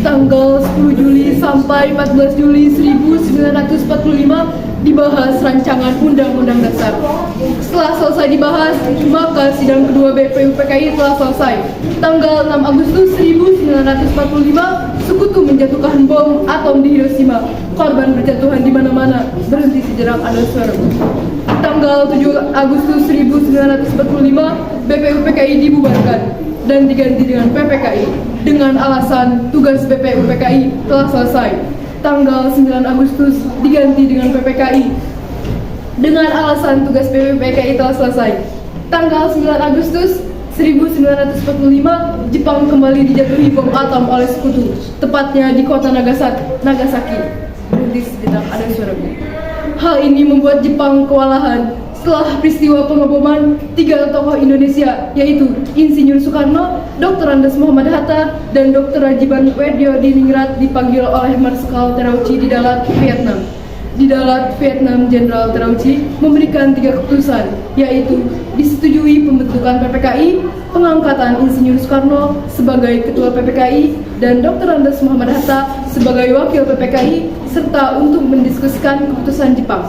tanggal 10 Juli sampai 14 Juli 1945 dibahas rancangan Undang-Undang Dasar. Setelah selesai dibahas, maka sidang kedua BPUPKI telah selesai. Tanggal 6 Agustus 1945, Sekutu menjatuhkan bom atom di Hiroshima. Korban berjatuhan di mana-mana, berhenti sejenak ada suara. Tanggal 7 Agustus 1945, BPUPKI dibubarkan dan diganti dengan PPKI dengan alasan tugas BPUPKI telah selesai. Tanggal 9 Agustus diganti dengan PPKI dengan alasan tugas BPUPKI telah selesai. Tanggal 9 Agustus 1945, Jepang kembali dijatuhi bom atom oleh Sekutu, tepatnya di kota Nagasaki. Berhenti sejenak ada suara. Hal ini membuat Jepang kewalahan. Setelah peristiwa pengeboman, 3 tokoh Indonesia, yaitu Insinyur Soekarno, Dr. Andes Muhammad Hatta, dan Dr. Rajiban Wedyo Diningrat dipanggil oleh Marskal Terauchi di Dalat, Vietnam. Di Dalat, Vietnam, Jenderal Terauchi memberikan 3 keputusan, yaitu disetujui pembentukan PPKI, pengangkatan Insinyur Soekarno sebagai Ketua PPKI, dan Dr. Andes Muhammad Hatta sebagai Wakil PPKI, serta untuk mendiskusikan keputusan Jepang.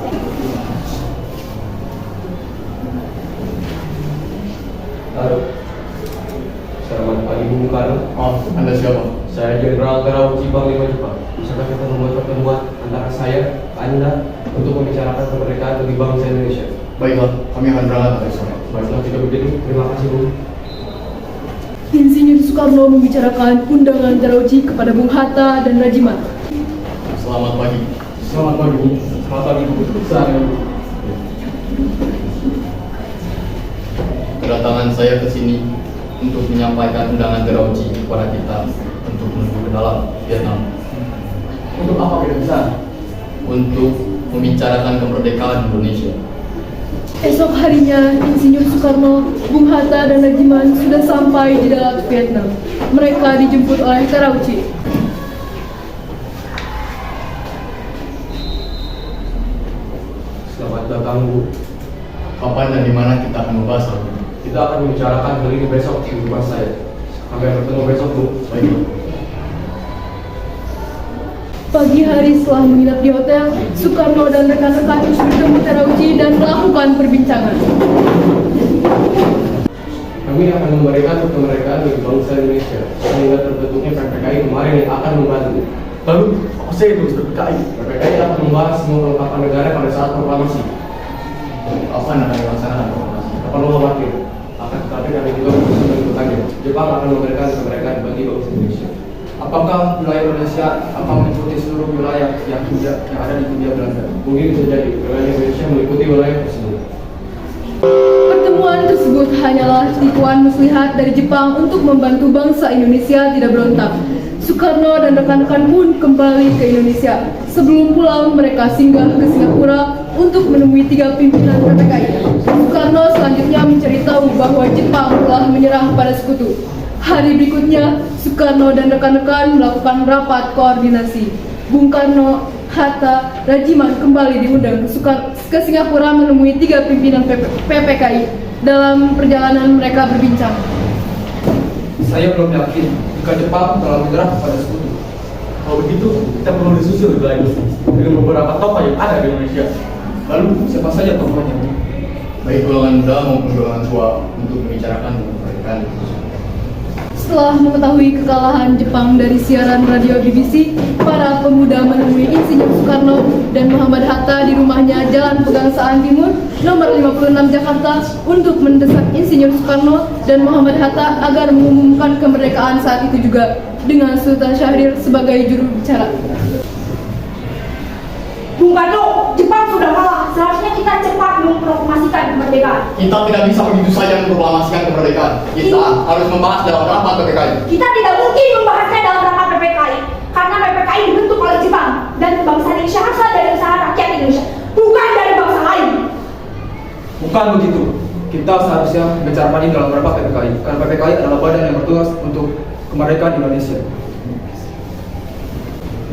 Selamat pagi Bung Karno. Anda siapa? Saya Jenderal Terauchi Panglima Jepang. Bisakah kita membuat pertemuan antara saya, Anda, untuk membicarakan kemerdekaan bagi bangsa Indonesia? Baiklah, kami akan berangkat pada sore. Baiklah, jika begitu, terima kasih Bung. Insinyur Soekarno membicarakan undangan Terauchi kepada Bung Hatta dan Rajiman. Selamat pagi. Selamat pagi Bung. Selamat pagi Bung. Kedatangan saya ke sini untuk menyampaikan undangan Terauchi kepada kita untuk menuju ke dalam Vietnam. Untuk apa kita bisa? Untuk membicarakan kemerdekaan Indonesia. Esok harinya, Insinyur Soekarno, Bung Hatta, dan Rajiman sudah sampai di Dalat, Vietnam. Mereka dijemput oleh Terauchi. Selamat datang Bu. Kapan dan di mana kita akan membahas hal ini? Kita akan membicarakan hal ini besok di rumah saya. Sampai bertemu besok Bu. Baiklah. Pagi hari setelah menginap di hotel, Soekarno dan rekan-rekan bertemu Terauchi dan melakukan perbincangan. Kami akan memberikan kemerdekaan bagi bangsa Indonesia sehingga terbentuknya PPKI kemarin yang akan membantu. Lalu, apa saya itu PPKI? PPKI akan membahas semua kelengkapan negara pada saat proklamasi. Apa yang akan dilaksanakan proklamasi? Tak perlu khawatir. Akan tetapi kami juga berusaha mengikutkannya. Jepang akan memberikan kemerdekaan bagi bangsa Indonesia. Apakah wilayah Indonesia akan mengikuti seluruh wilayah yang ada di Hindia Belanda? Mungkin bisa jadi wilayah Indonesia mengikuti wilayah tersebut. Pertemuan tersebut hanyalah tipuan muslihat dari Jepang untuk membantu bangsa Indonesia tidak berontak. Soekarno dan rekan-rekan pun kembali ke Indonesia. Sebelum pulang, mereka singgah ke Singapura untuk menemui 3 pimpinan PPKI. Soekarno selanjutnya mencari tahu bahwa Jepang telah menyerah pada Sekutu. Hari berikutnya, Soekarno dan rekan-rekan melakukan rapat koordinasi. Bung Karno, Hatta, Rajiman kembali diundang ke Singapura menemui 3 pimpinan PPKI. Dalam perjalanan mereka berbincang. Saya belum yakin jika Jepang telah menyerah kepada Sekutu. Kalau begitu, kita perlu disusul wilayah ini dengan beberapa tokoh yang ada di Indonesia. Lalu siapa saja tokohnya? Baik golongan muda maupun golongan tua untuk membicarakan kemerdekaan. Setelah mengetahui kekalahan Jepang dari siaran radio BBC, para pemuda menemui Insinyur Soekarno dan Muhammad Hatta di rumahnya Jalan Pegangsaan Timur, nomor 56 Jakarta, untuk mendesak Insinyur Soekarno dan Muhammad Hatta agar mengumumkan kemerdekaan saat itu juga, dengan Sultan Syahrir sebagai juru bicara. Bung Karno, Jepang sudah kalah. Seharusnya kita cepat memproklamasikan kemerdekaan. Kita tidak bisa begitu saja memproklamasikan kemerdekaan. Kita harus membahas dalam rapat PPKI. Kita tidak mungkin membahasnya dalam rapat PPKI karena PPKI dibentuk oleh Jepang dan bangsa Indonesia asal dari usaha rakyat Indonesia, bukan dari bangsa lain. Bukan begitu. Kita seharusnya membicarakan ini dalam rapat PPKI karena PPKI adalah badan yang bertugas untuk kemerdekaan Indonesia.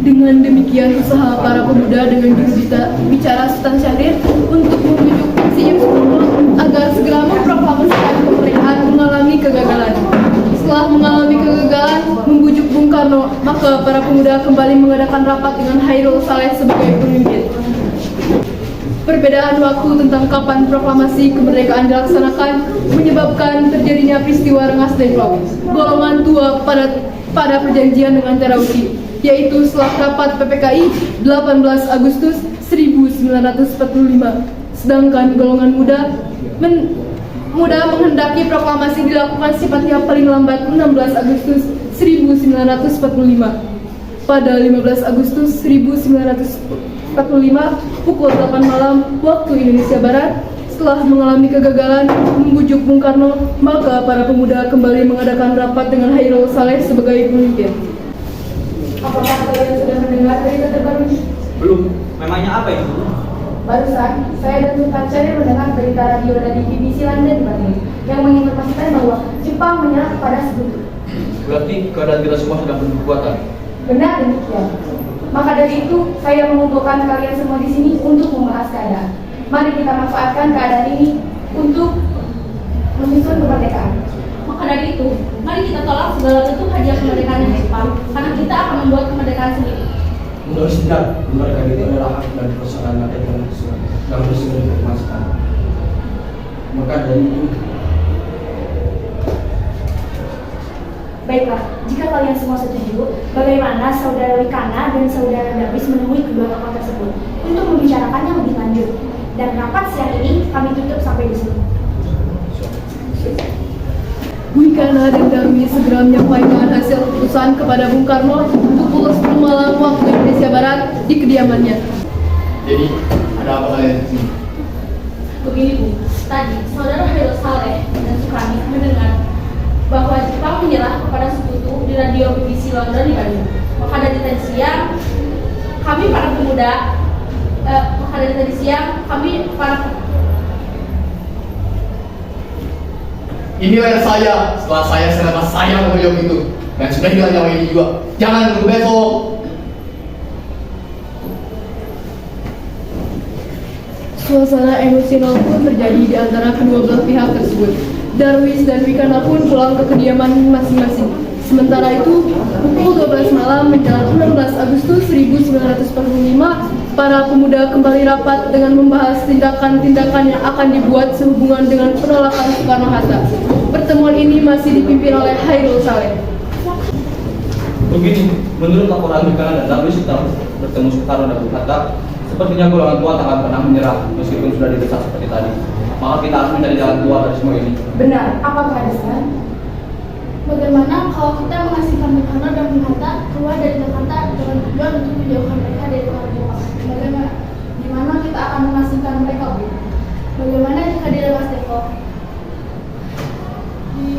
Dengan demikian, usaha para pemuda dengan juru bicara Sultan Syahrir untuk membujuk Insinyur Soekarno agar segera memproklamasikan kemerdekaan mengalami kegagalan. Setelah mengalami kegagalan, membujuk Bung Karno Soekarno, maka para pemuda kembali mengadakan rapat dengan Hairul Saleh sebagai pemimpin. Perbedaan waktu tentang kapan proklamasi kemerdekaan dilaksanakan menyebabkan terjadinya peristiwa Rengas Dengklok, golongan tua pada perjanjian dengan Terauchi, yaitu setelah rapat PPKI 18 Agustus 1945. Sedangkan golongan muda menghendaki proklamasi dilakukan sifatnya paling lambat 16 Agustus 1945. Pada 15 Agustus 1945 pukul 8 malam waktu Indonesia Barat, setelah mengalami kegagalan membujuk Bung Karno, maka para pemuda kembali mengadakan rapat dengan Hairul Saleh sebagai pemimpin. Apakah kalian sudah mendengar berita terbaru? Belum. Memangnya apa itu? Barusan, saya dan Sultan Syahrir mendengar berita radio dari BBC London yang menginformasikan bahwa Jepang menyerah kepada Sekutu. Berarti keadaan kita semua sudah penuh kekuatan. Benar demikian. Maka dari itu, saya mengumpulkan kalian semua di sini untuk membahas keadaan. Mari kita manfaatkan keadaan ini untuk menyusun kemerdekaan. Maka dari itu, mari kita tolak segala bentuk hadiah kemerdekaan dari Jepang, karena kita akan membuat kemerdekaan sendiri. Menurut Sindan, kemerdekaan itu adalah hak dan persoalan rakyat yang harus dikemaskan. Maka dari itu, Baiklah, jika kalian semua setuju, bagaimana saudara Wikana dan saudara Dabis menemui kedua tokoh tersebut untuk membicarakannya lebih lanjut. Dan rapat siang ini kami tutup sampai di sini. Wikana dan Darwi segera menyampaikan hasil keputusan kepada Bung Karno pukul 10 malam waktu Indonesia Barat di kediamannya. Jadi, ada apa kalian di sini? Begini Bu, tadi saudara Hairul Saleh dan Sukarni mendengar bahwa Jepang menyerah kepada Sekutu di radio BBC London di Bandung. Maka dari tadi siang kami para pemuda, Inilah saya, setelah saya selama saya mengoyok itu. Dan sudah hilang nyawa ini juga. Jangan tunggu besok. Suasana emosional pun terjadi di antara kedua belah pihak tersebut. Darwis dan Wikana pun pulang ke kediaman masing-masing. Sementara itu, pukul 12 malam menjelang 16 Agustus 1945, para pemuda kembali rapat dengan membahas tindakan-tindakan yang akan dibuat sehubungan dengan penolakan Soekarno-Hatta. Pertemuan ini masih dipimpin oleh Hairul Saleh. Begini, menurut laporan Wikana dan Darwis setelah bertemu Soekarno dan Bung Hatta, sepertinya golongan tua tak akan pernah menyerah meskipun sudah didesak seperti tadi. Maka kita harus mencari jalan keluar dari semua ini. Benar, apakah ada saran? Bagaimana kalau kita mengasingkan Bung Karno dan Bung Hatta keluar dari Jakarta dengan tujuan untuk menjauhkan mereka dari pengaruh Jepang? Bagaimana? Di mana kita akan mengasingkan mereka, Bu? Bagaimana jika di Rengas Dengklok? Di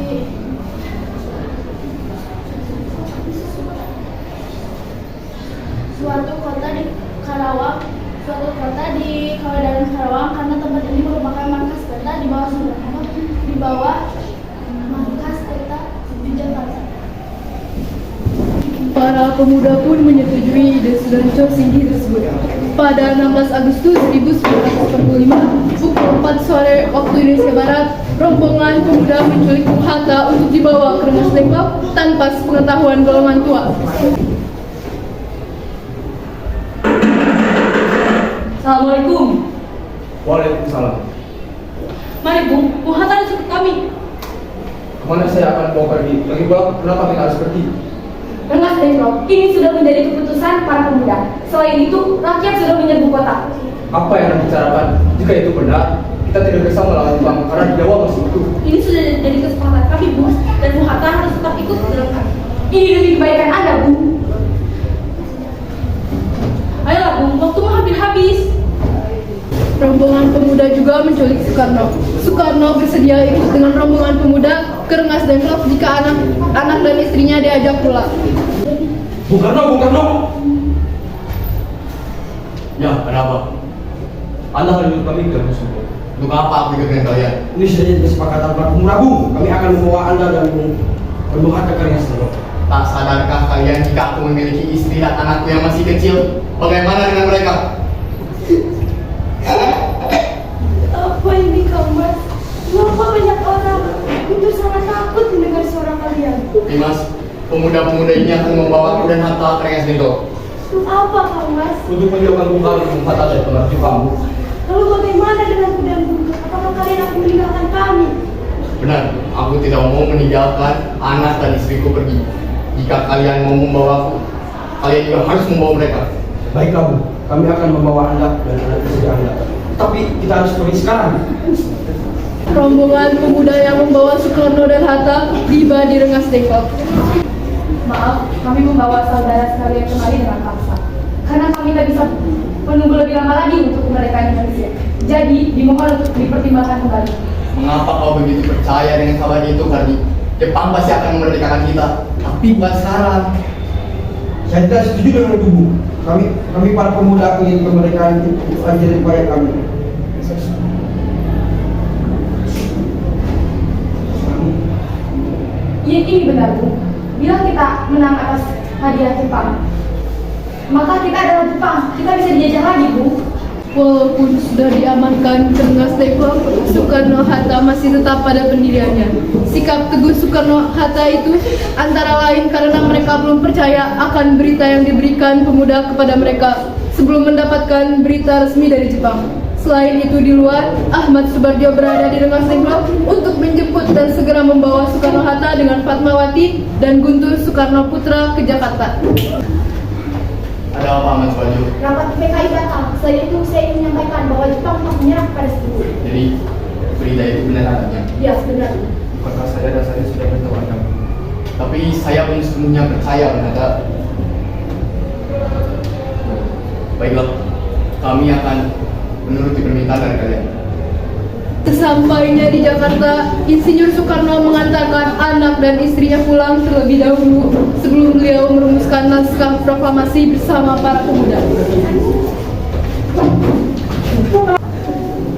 suatu kota di Karawang, karena tempat ini merupakan markas kereta di bawah Soekarno, di bawah markas kereta di Jakarta. Para pemuda pun menyetujui ide Sudarjo Singgi tersebut. Pada 16 Agustus 1945, pukul 4 sore waktu Indonesia Barat, rombongan pemuda menculik Bung Hatta untuk dibawa ke Rengas Dengklok tanpa sepengetahuan golongan tua. Assalamualaikum. Waalaikumsalam. Mari Bung Hatta ikut kami. Kemana saya akan bawa pergi? Lagi pula, kenapa kita harus pergi? Rengas Dengklok, ini sudah menjadi keputusan para pemuda. Selain itu, rakyat sudah menyerbu kota. Apa yang Anda bicarakan? Jika itu benar, kita tidak bisa melawan Jepang karena di Jawa masih utuh. Ini sudah jadi kesepakatan kami, Bu, dan Bung Hatta harus tetap ikut dalam kami. Ini demi kebaikan Anda, Bu. Ayolah, Bung, waktumu hampir habis. Rombongan pemuda juga menculik Soekarno. Soekarno bersedia ikut dengan rombongan pemuda ke Rengas Dengklok jika anak dan istrinya diajak pulang. Bung Karno! Ya, ada apa? Anda harus ikut kami ke Rengas Dengklok. Untuk apa aku ikut dengan kalian? Ini sudah jadi kesepakatan para pemuda, Bung. Kami akan membawa Anda dan Bung Hatta ke Rengas Dengklok. Tak sadarkah kalian jika aku memiliki istri dan anakku yang masih kecil? Bagaimana dengan mereka? Apa ini kamu? Kenapa banyak orang? Itu sangat takut mendengar suara kalian. Dimas, pemuda-pemuda ini akan membawaku dan Hatta ke Rengas Dengklok. Untuk apa kau mas? Untuk menjauhkan kembali Bung Hatta dari pengaruh Jepang. Lalu bagaimana dengan kuda Bungkuk? Apakah kalian akan meninggalkan kami? Benar, aku tidak mau meninggalkan anak dan istriku pergi. Jika kalian mau membawaku, kalian juga harus membawa mereka. Baiklah Bu, kami akan membawa Anda dan anak istri Anda. Tapi kita harus pergi sekarang. Rombongan pemuda yang membawa Soekarno dan Hatta tiba di Rengas Dengklok. Maaf, kami membawa saudara sekalian kembali dengan paksa. Karena kami tidak bisa menunggu lebih lama lagi untuk kemerdekaan Indonesia. Jadi, dimohon untuk dipertimbangkan kembali. Mengapa kau begitu percaya dengan kabar itu, Kardi? Jepang pasti akan memerdekakan kita, tapi bukan sekarang. Saya tidak setuju dengan itu Bu. Kami para pemuda ingin kemerdekaan itu aja upaya kami. Ini benar, Bu. Bila kita menang atas hadiah Jepang, maka kita adalah Jepang. Kita bisa dijajah lagi, Bu. Walaupun sudah diamankan ke Rengas Dengklok, Soekarno-Hatta masih tetap pada pendiriannya. Sikap teguh Soekarno-Hatta itu antara lain karena mereka belum percaya akan berita yang diberikan pemuda kepada mereka sebelum mendapatkan berita resmi dari Jepang. Selain itu di luar, Ahmad Subarjo berada di Rengas Dengklok untuk menjemput dan segera membawa Soekarno-Hatta dengan Fatmawati dan Guntur Soekarno Putra ke Jakarta. Ada apa, Ahmad Subarjo? Rapat PKI datang. Selain itu saya ingin menyampaikan bahwa Jepang telah menyerah kepada Sekutu. Jadi, berita itu benar adanya. Ya, benar. Bukankah saya dan saya sudah beritahu Anda? Tapi saya belum sepenuhnya percaya terhadap. Baiklah, kami akan menuruti permintaan dari kalian. Sesampainya di Jakarta, Insinyur Soekarno mengantarkan anak dan istrinya pulang terlebih dahulu sebelum beliau merumuskan naskah proklamasi bersama para pemuda.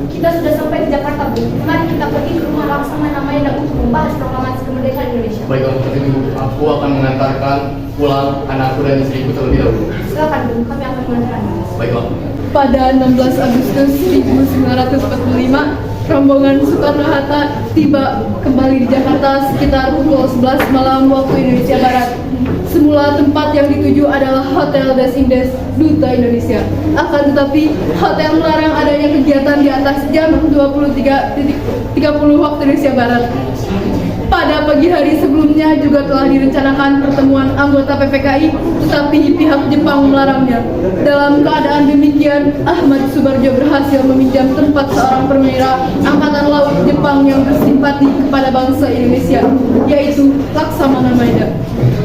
Kita sudah sampai di Jakarta, Bu. Mari kita pergi ke rumah Laksamana Maeda untuk membahas proklamasi kemerdekaan Indonesia. Baiklah, seperti itu. Aku akan mengantarkan pulang anakku dan istriku terlebih dahulu. Silakan, Bu. Kami akan mengantarkan. Baiklah. Pada 16 Agustus 1945, rombongan Soekarno-Hatta tiba kembali di Jakarta sekitar pukul 11 malam waktu Indonesia Barat. Semula tempat yang dituju adalah Hotel Des Indes, Duta Indonesia. Akan tetapi, hotel melarang adanya kegiatan di atas jam 23.30 waktu Indonesia Barat. Pada pagi hari sebelumnya juga telah direncanakan pertemuan anggota PPKI, tetapi pihak Jepang melarangnya. Dalam keadaan demikian, Ahmad Subarjo berhasil meminjam tempat seorang perwira Angkatan Laut Jepang yang bersimpati kepada bangsa Indonesia, yaitu Laksamana Maeda.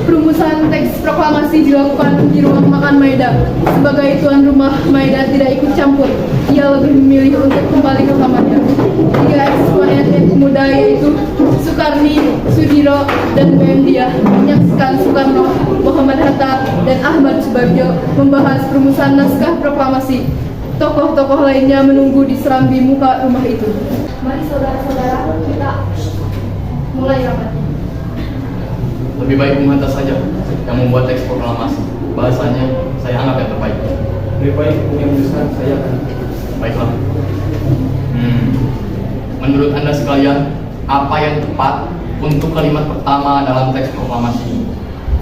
Perumusan teks proklamasi dilakukan di ruang makan Maeda. Sebagai tuan rumah, Maeda tidak ikut campur. Ia lebih memilih untuk kembali ke kamarnya. Tiga eksponen pemuda yaitu Soekarni, Sudiro, dan Dia menyaksikan Soekarno, Muhammad Hatta, dan Ahmad Subarjo membahas perumusan naskah proklamasi. Tokoh-tokoh lainnya menunggu di serambi muka rumah itu. Mari saudara-saudara, kita mulai rapat. Lebih baik Bung Hatta saja yang membuat teks proklamasi. Bahasanya saya anggap yang terbaik. Lebih baik punya menuliskan saya akan. Baiklah. Menurut Anda sekalian, apa yang tepat untuk kalimat pertama dalam teks proklamasi ini?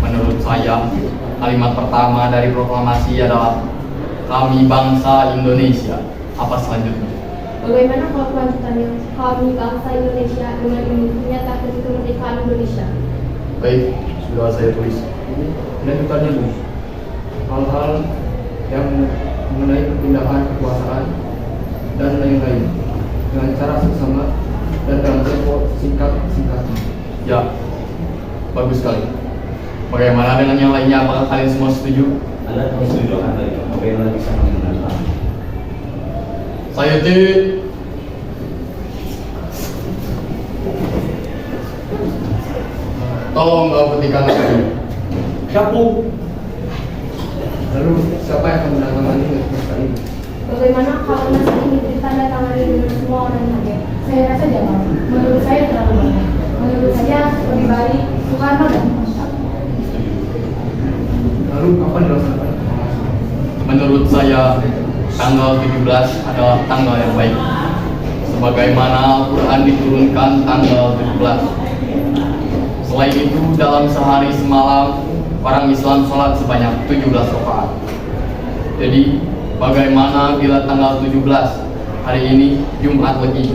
Menurut saya, kalimat pertama dari proklamasi adalah kami bangsa Indonesia. Apa selanjutnya? Bagaimana kalau kelanjutannya? Kami bangsa Indonesia dengan ini menyatakan kemerdekaan Indonesia. Baik, sudah saya tulis. Lanjutannya Bu, hal-hal yang mengenai perpindahan kekuasaan dan lain-lain dengan cara seksama dan dalam tempo singkat-singkatnya. Ya, bagus sekali. Bagaimana dengan yang lainnya? Apakah kalian semua setuju? Anda harus setuju akan tadi. Bagaimana bisa mengenal? Saya tolong kau petikan lagi. Siapa? Lalu siapa yang akan menandatangani naskah ini? Bagaimana kalau naskah ini ditandatangani dengan semua orang yang hadir? Saya rasa jangan. Menurut saya terlalu banyak. Menurut saya lebih baik Soekarno dan Hatta. Lalu kapan dilaksanakan? Menurut saya tanggal 17 adalah tanggal yang baik. Sebagaimana Al-Quran diturunkan tanggal 17. Selain itu, dalam sehari semalam, orang Islam sholat sebanyak 17 rakaat. Jadi, bagaimana bila tanggal 17 hari ini Jumat Legi?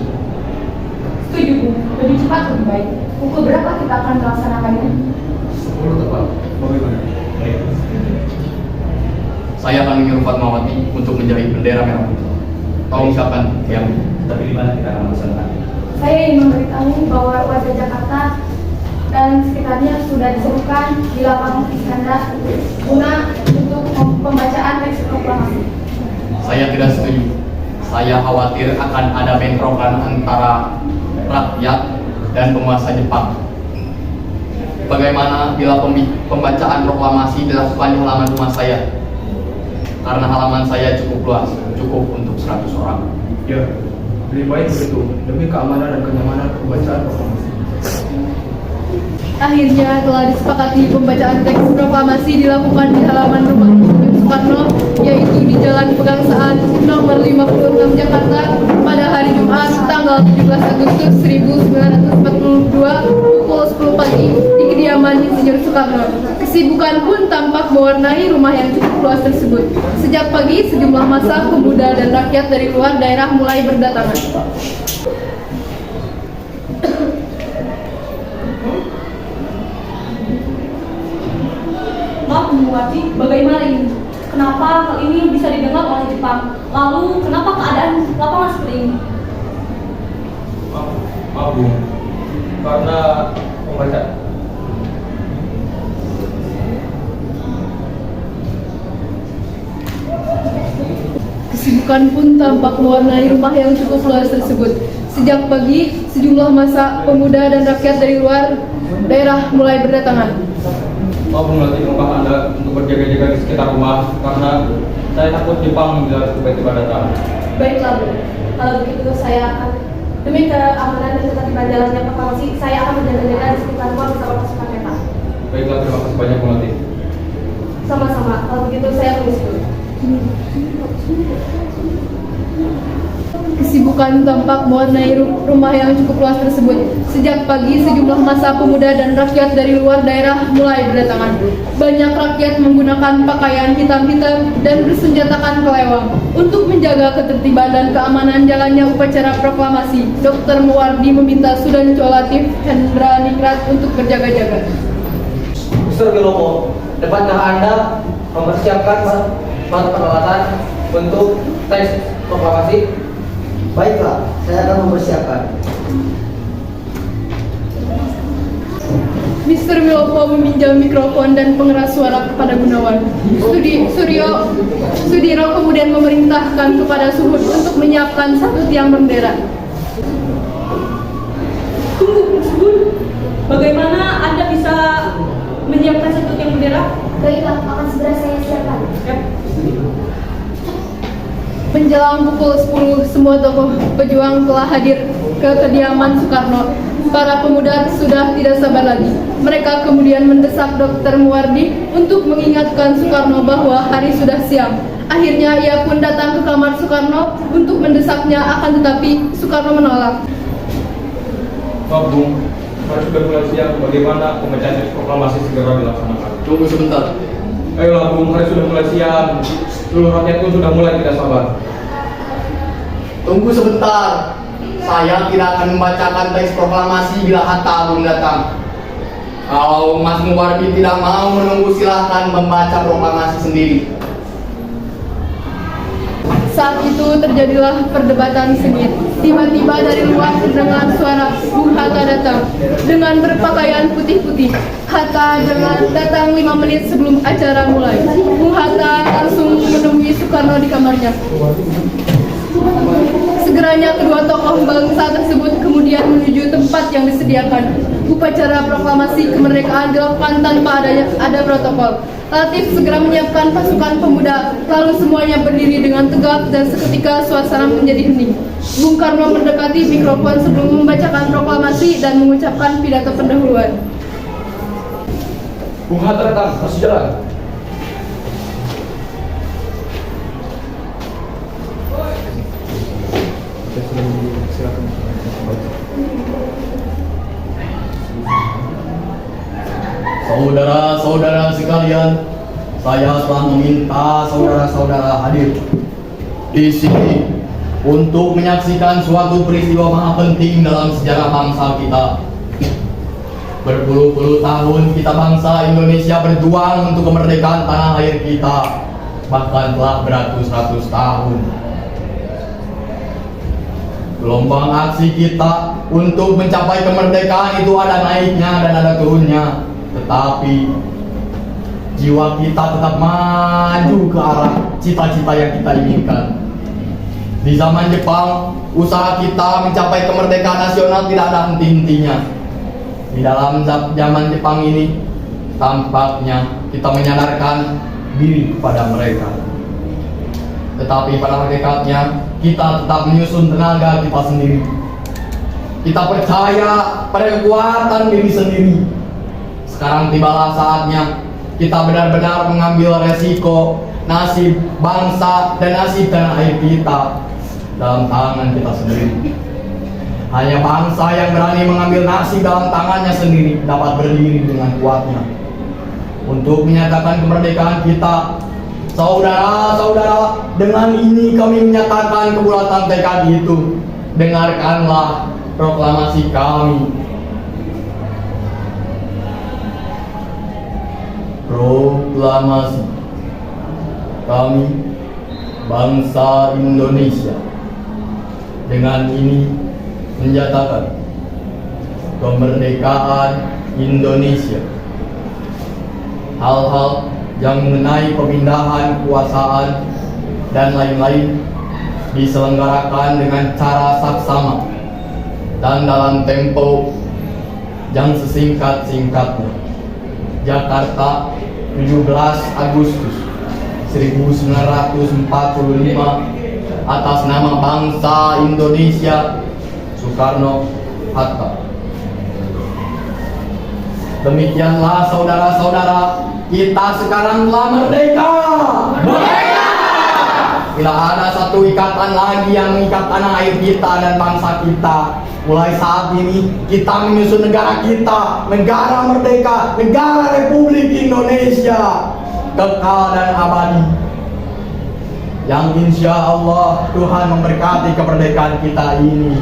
Setuju, Bu. Lebih cepat lebih baik. Pukul berapa kita akan melaksanakannya? 10 tepat. Bagaimana? Saya akan menyuruh Fatmawati untuk menjahit bendera merah putih. Tolong siapkan yang Tapi di mana kita akan melaksanakan? Saya ingin memberitahu bahwa warga Jakarta dan sekitarnya sudah diserukan di lapangan Iskandar guna untuk pembacaan teks proklamasi. saya tidak setuju. Saya khawatir akan ada bentrokan antara rakyat dan penguasa Jepang. Bagaimana bila pembacaan proklamasi dilakukan di halaman rumah saya? Karena halaman saya cukup luas, cukup untuk 100 orang. Ya, lebih baik begitu demi keamanan dan kenyamanan pembacaan proklamasi. Akhirnya telah disepakati pembacaan teks proklamasi dilakukan di halaman rumah Soekarno, yaitu di Jalan Pegangsaan nomor 56 Jakarta pada hari Jumat tanggal 17 Agustus 1942 pukul 10 pagi di kediaman Insinyur Soekarno. Kesibukan pun tampak mewarnai rumah yang cukup luas tersebut. Sejak pagi, sejumlah massa, pemuda, dan rakyat dari luar daerah mulai berdatangan. Maaf, Bu Wati, bagaimana ini? Kenapa hal ini bisa didengar oleh Jepang? Lalu, kenapa keadaan lapangan seperti ini? Maaf, Bu. Karena pembaca Kesibukan pun tampak mewarnai rumah yang cukup luas tersebut. Sejak pagi, sejumlah massa, pemuda, dan rakyat dari luar daerah mulai berdatangan. Maaf melatih muka Anda untuk berjaga-jaga di sekitar rumah karena saya takut Jepang bila tiba-tiba datang. Baiklah, Bu. Kalau begitu, saya akan demi keamanan dan ketertiban jalannya proklamasi, saya akan berjaga-jaga di sekitar rumah bersama pasukan peta. Baiklah, terima kasih banyak melatih. Sama-sama. Kalau begitu, saya permisi dulu. Kesibukan tampak mewarnai rumah yang cukup luas tersebut. Sejak pagi, sejumlah massa, pemuda, dan rakyat dari luar daerah mulai berdatangan. Banyak rakyat menggunakan pakaian hitam-hitam dan bersenjatakan kelewang. Untuk menjaga ketertiban dan keamanan jalannya upacara proklamasi, Dr. Muwardi meminta Sudanco Latif Hendra Ningrat untuk berjaga-jaga. Mr. Wilomo, dapatkah Anda mempersiapkan suatu peralatan untuk teks proklamasi? Baiklah, saya akan mempersiapkan. Mr. Wilopo meminjam mikrofon dan pengeras suara kepada Gunawan. Sudiro kemudian memerintahkan kepada Suhud untuk menyiapkan satu tiang bendera. Tunggu, Suhud. Bagaimana Anda bisa menyiapkan satu tiang bendera? Baiklah, akan segera saya siapkan. Ya. Menjelang pukul 10, semua tokoh pejuang telah hadir ke kediaman Soekarno. Para pemuda sudah tidak sabar lagi. Mereka kemudian mendesak Dr. Muwardi untuk mengingatkan Soekarno bahwa hari sudah siang. Akhirnya ia pun datang ke kamar Soekarno untuk mendesaknya, akan tetapi Soekarno menolak. Maaf, Bung. Harus sudah mulai siang. Bagaimana pembacaan teks proklamasi segera dilaksanakan? Tunggu sebentar. Ayolah, Bung. Hari sudah mulai siang. Seluruh rakyat pun sudah mulai tidak sabar. Tunggu sebentar. Saya tidak akan membacakan teks proklamasi bila Hatta belum datang. Kalau Mas Muwardi tidak mau menunggu, silahkan membaca proklamasi sendiri. Saat itu terjadilah perdebatan sengit. Tiba-tiba dari luar terdengar suara Bung Hatta datang dengan berpakaian putih-putih. Hatta datang 5 menit sebelum acara mulai. Bung Hatta langsung menemui Soekarno di kamarnya. Segeranya kedua tokoh bangsa tersebut kemudian menuju tempat yang disediakan. Upacara proklamasi kemerdekaan dilakukan tanpa ada protokol. Latif segera menyiapkan pasukan pemuda, lalu semuanya berdiri dengan tegak dan seketika suasana menjadi hening. Bung Karno mendekati mikrofon sebelum membacakan proklamasi dan mengucapkan pidato pendahuluan. Bung Hatta datang, masih jalan. Silakan. saudara-saudara sekalian, saya telah meminta saudara-saudara hadir di sini untuk menyaksikan suatu peristiwa maha penting dalam sejarah bangsa kita. Berpuluh-puluh tahun kita bangsa Indonesia berjuang untuk kemerdekaan tanah air kita, bahkan telah beratus-ratus tahun. Gelombang aksi kita untuk mencapai kemerdekaan itu ada naiknya dan ada turunnya, tetapi jiwa kita tetap maju ke arah cita-cita yang kita inginkan. Di zaman Jepang, usaha kita mencapai kemerdekaan nasional tidak ada henti-hentinya. Di dalam zaman Jepang ini, tampaknya kita menyadarkan diri pada mereka. Tetapi pada hakikatnya, kita tetap menyusun tenaga kita sendiri. Kita percaya pada kekuatan diri sendiri. Sekarang tibalah saatnya kita benar-benar mengambil resiko nasib bangsa dan nasib tanah air kita dalam tangan kita sendiri. Hanya bangsa yang berani mengambil nasib dalam tangannya sendiri dapat berdiri dengan kuatnya untuk menyatakan kemerdekaan kita. Saudara-saudara, dengan ini kami menyatakan kebulatan tekad itu. Dengarkanlah proklamasi kami. Proklamasi kami, bangsa Indonesia, dengan ini menyatakan kemerdekaan Indonesia. Hal-hal yang mengenai pemindahan kekuasaan dan lain-lain diselenggarakan dengan cara saksama dan dalam tempo yang sesingkat-singkatnya. Jakarta, 17 Agustus 1945, atas nama bangsa Indonesia, Soekarno Hatta. Demikianlah saudara-saudara, kita sekarang telah merdeka. Merdeka! Tidak ada satu ikatan lagi yang mengikat tanah air kita dan bangsa kita. Mulai saat ini kita menyusun negara kita, negara merdeka, negara Republik Indonesia, kekal dan abadi. Yang insya Allah Tuhan memberkati kemerdekaan kita ini.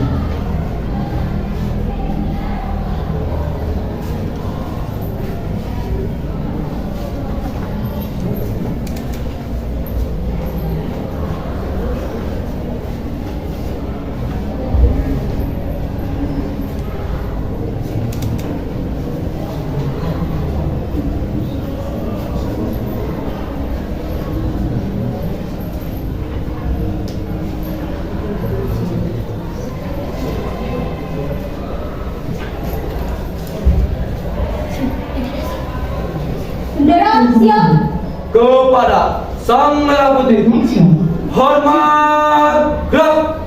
Kepada Sang Merah Putih, hormat gerak.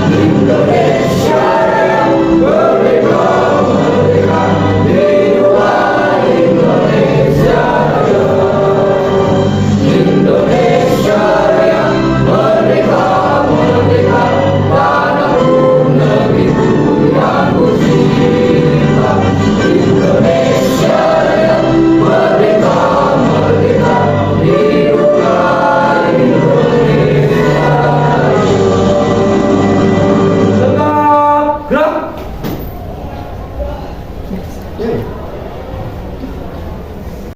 Indonesia Ya.